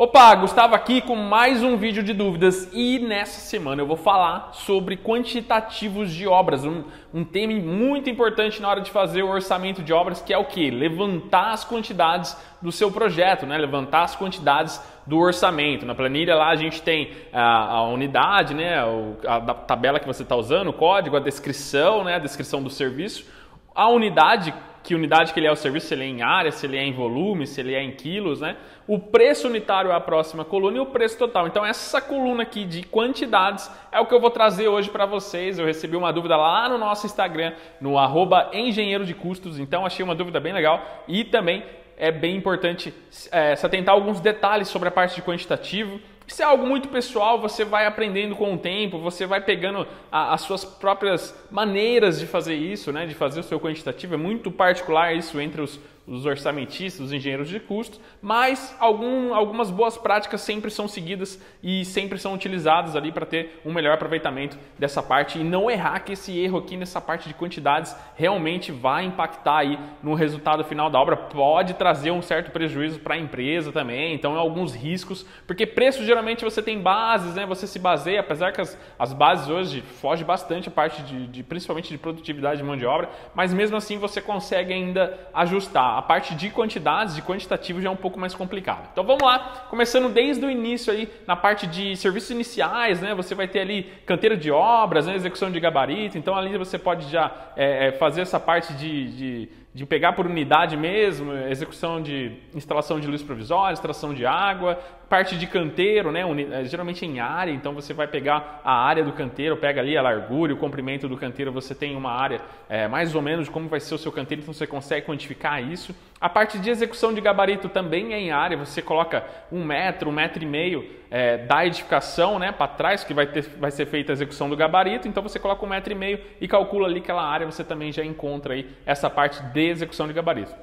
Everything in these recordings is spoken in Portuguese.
Opa, Gustavo aqui com mais um vídeo de dúvidas e nessa semana eu vou falar sobre quantitativos de obras, um tema muito importante na hora de fazer o orçamento de obras, que é o que? Levantar as quantidades do seu projeto, né? Levantar as quantidades do orçamento. Na planilha lá a gente tem a unidade, né? A tabela que você está usando, o código, a descrição, né? A descrição do serviço, a unidade, que unidade que ele é o serviço, se ele é em área, se ele é em volume, se ele é em quilos, né? O preço unitário é a próxima coluna e o preço total. Então essa coluna aqui de quantidades é o que eu vou trazer hoje para vocês. Eu recebi uma dúvida lá no nosso Instagram, no @engenheiro de custos, então achei uma dúvida bem legal e também é bem importante se atentar a alguns detalhes sobre a parte de quantitativo. Isso é algo muito pessoal, você vai aprendendo com o tempo, você vai pegando as suas próprias maneiras de fazer isso, né? De fazer o seu quantitativo. É muito particular isso entre os orçamentistas, os engenheiros de custos, mas algumas boas práticas sempre são seguidas e sempre são utilizadas ali para ter um melhor aproveitamento dessa parte e não errar, que esse erro aqui nessa parte de quantidades realmente vai impactar aí no resultado final da obra, pode trazer um certo prejuízo para a empresa também, então alguns riscos, porque preço geralmente você tem bases, né? Você se baseia, apesar que as bases hoje fogem bastante a parte principalmente de produtividade de mão de obra, mas mesmo assim você consegue ainda ajustar. A parte de quantidades, de quantitativo já é um pouco mais complicado. Então vamos lá, começando desde o início aí, na parte de serviços iniciais, né? Você vai ter ali canteiro de obras, né? Execução de gabarito, então ali você pode já fazer essa parte de pegar por unidade mesmo, execução de instalação de luz provisória, instalação de água, parte de canteiro, né? Geralmente em área, então você vai pegar a área do canteiro, pega ali a largura e o comprimento do canteiro, você tem uma área mais ou menos de como vai ser o seu canteiro, então você consegue quantificar isso. A parte de execução de gabarito também é em área, você coloca 1 metro, 1,5 metro da edificação, né, para trás, que vai ser feita a execução do gabarito, então você coloca 1,5 metro e calcula ali aquela área, você também já encontra aí essa parte de execução de gabarito.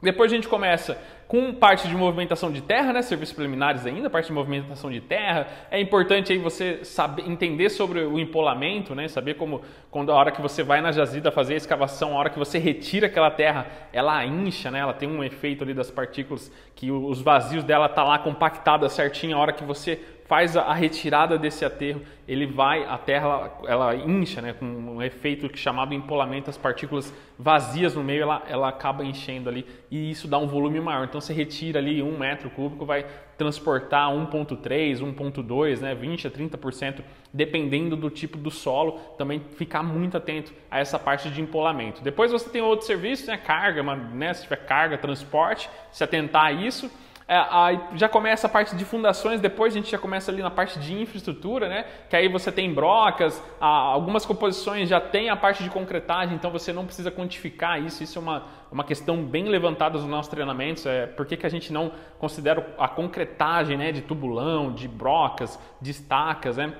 Depois a gente começa com parte de movimentação de terra, né? Serviços preliminares ainda, parte de movimentação de terra. É importante aí você saber, entender sobre o empolamento, né? Saber quando a hora que você vai na jazida fazer a escavação, a hora que você retira aquela terra, ela incha, né? Ela tem um efeito ali das partículas, que os vazios dela tá lá compactada certinho, a hora que você faz a retirada desse aterro, a terra ela incha, né, com um efeito chamado empolamento, as partículas vazias no meio, ela acaba enchendo ali e isso dá um volume maior. Então você retira ali 1 metro cúbico, vai transportar 1,3, 1,2, né, 20 a 30%, dependendo do tipo do solo. Também ficar muito atento a essa parte de empolamento. Depois você tem outro serviço, né, carga, né, se tiver carga, transporte, se atentar a isso. Aí já começa a parte de fundações, depois a gente já começa ali na parte de infraestrutura, né? Que aí você tem brocas, algumas composições já tem a parte de concretagem, então você não precisa quantificar isso. Isso é uma questão bem levantada nos nossos treinamentos. Por que a gente não considera a concretagem, né, de tubulão, de brocas, de estacas, né?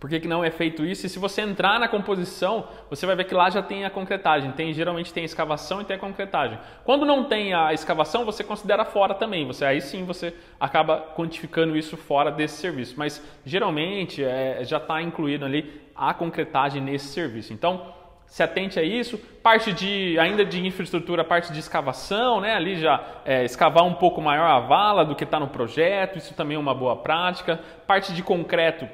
Por que não é feito isso? E se você entrar na composição, você vai ver que lá já tem a concretagem. Geralmente tem a escavação e tem a concretagem. Quando não tem a escavação, você considera fora também. Aí sim você acaba quantificando isso fora desse serviço. Mas geralmente já está incluído ali a concretagem nesse serviço. Então se atente a isso. Parte ainda de infraestrutura, parte de escavação, né? Ali já escavar um pouco maior a vala do que está no projeto. Isso também é uma boa prática. Parte de concreto,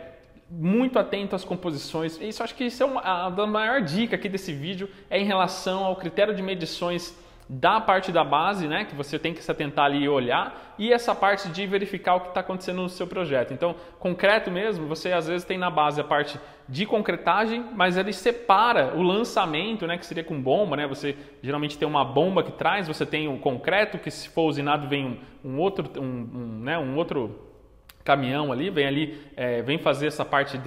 muito atento às composições. Acho que isso é a maior dica aqui desse vídeo, é em relação ao critério de medições da parte da base, né, que você tem que se atentar ali e olhar, e essa parte de verificar o que está acontecendo no seu projeto. Então, concreto mesmo, você às vezes tem na base a parte de concretagem, mas ele separa o lançamento, né, que seria com bomba, né, você geralmente tem uma bomba que traz, você tem o concreto, que se for usinado vem um outro caminhão ali, vem fazer essa parte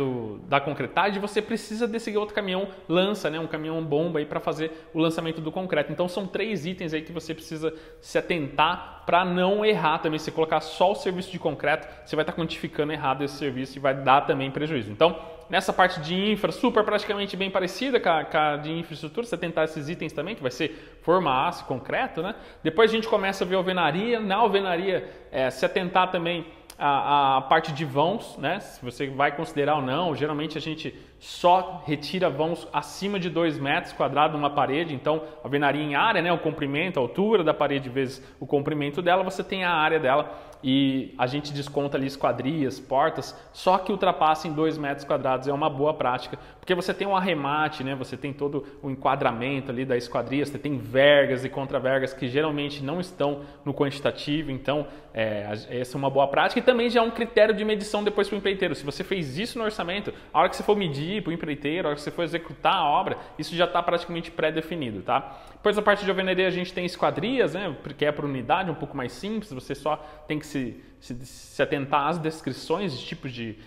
da concretagem, você precisa desse outro caminhão lança, né, um caminhão bomba aí para fazer o lançamento do concreto. Então são 3 itens aí que você precisa se atentar para não errar também. Se colocar só o serviço de concreto, você vai estar quantificando errado esse serviço e vai dar também prejuízo. Então, nessa parte de infra, super praticamente bem parecida com a de infraestrutura, você tentar esses itens também, que vai ser forma aço, concreto, né? Depois a gente começa a ver alvenaria. Na alvenaria, se atentar também a parte de vãos, né? Se você vai considerar ou não, geralmente a gente só retira vãos acima de 2 metros quadrados numa parede. Então, a alvenaria em área, né? O comprimento, a altura da parede vezes o comprimento dela, você tem a área dela. e a gente desconta ali esquadrias, portas, só que ultrapassem 2 metros quadrados é uma boa prática, porque você tem um arremate, né? Você tem todo o enquadramento ali da esquadria, você tem vergas e contravergas que geralmente não estão no quantitativo, então essa é uma boa prática e também já é um critério de medição depois para o empreiteiro. Se você fez isso no orçamento, a hora que você for medir para o empreiteiro, a hora que você for executar a obra, isso já está praticamente pré-definido, tá? Depois da parte de alvenaria a gente tem esquadrias, né? Porque é por unidade, um pouco mais simples, você só tem que se atentar às descrições de tipos de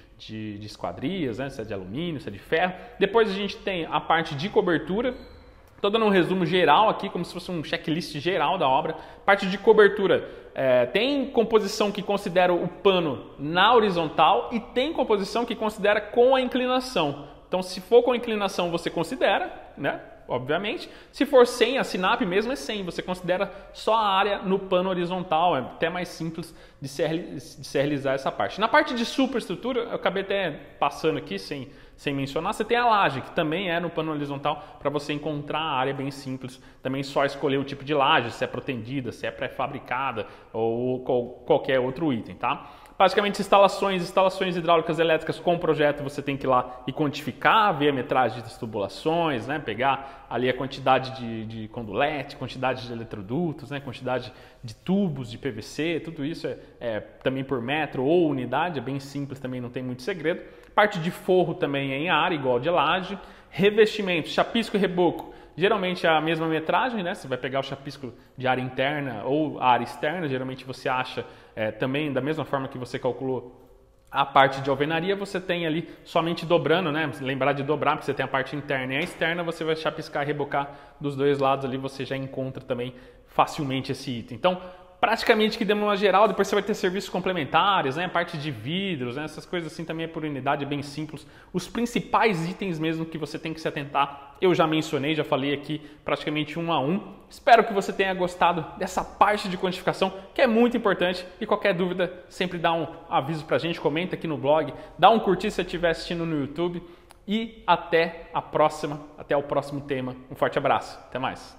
esquadrias, né? Se é de alumínio, se é de ferro. Depois a gente tem a parte de cobertura. Estou dando um resumo geral aqui, como se fosse um checklist geral da obra. Parte de cobertura, tem composição que considera o pano na horizontal e tem composição que considera com a inclinação. Então, se for com inclinação, você considera, né? Obviamente. Se for sem, a SINAP mesmo é sem, você considera só a área no pano horizontal, é até mais simples de se realizar essa parte. Na parte de superestrutura, eu acabei até passando aqui sem mencionar, você tem a laje, que também é no pano horizontal, para você encontrar a área bem simples. Também só escolher o tipo de laje, se é protendida, se é pré-fabricada ou qualquer outro item, tá? Basicamente, instalações hidráulicas elétricas com projeto, você tem que ir lá e quantificar, ver a metragem das tubulações, né? Pegar ali a quantidade de condulete, quantidade de eletrodutos, né? Quantidade de tubos de PVC, tudo isso é também por metro ou unidade, é bem simples também, não tem muito segredo. Parte de forro também é em área, igual de laje. Revestimento, chapisco e reboco. Geralmente é a mesma metragem, né? Você vai pegar o chapisco de área interna ou área externa, geralmente você acha também da mesma forma que você calculou a parte de alvenaria, você tem ali somente dobrando, né? Lembrar de dobrar, porque você tem a parte interna e a externa, você vai chapiscar e rebocar dos dois lados ali, você já encontra também facilmente esse item. Então, praticamente que demos uma geral, depois você vai ter serviços complementares, né? Parte de vidros, né? Essas coisas assim também é por unidade, é bem simples. Os principais itens mesmo que você tem que se atentar, eu já mencionei, já falei aqui praticamente um a um. Espero que você tenha gostado dessa parte de quantificação, que é muito importante. E qualquer dúvida, sempre dá um aviso pra gente, comenta aqui no blog, dá um curtir se você estiver assistindo no YouTube. E até o próximo tema. Um forte abraço, até mais.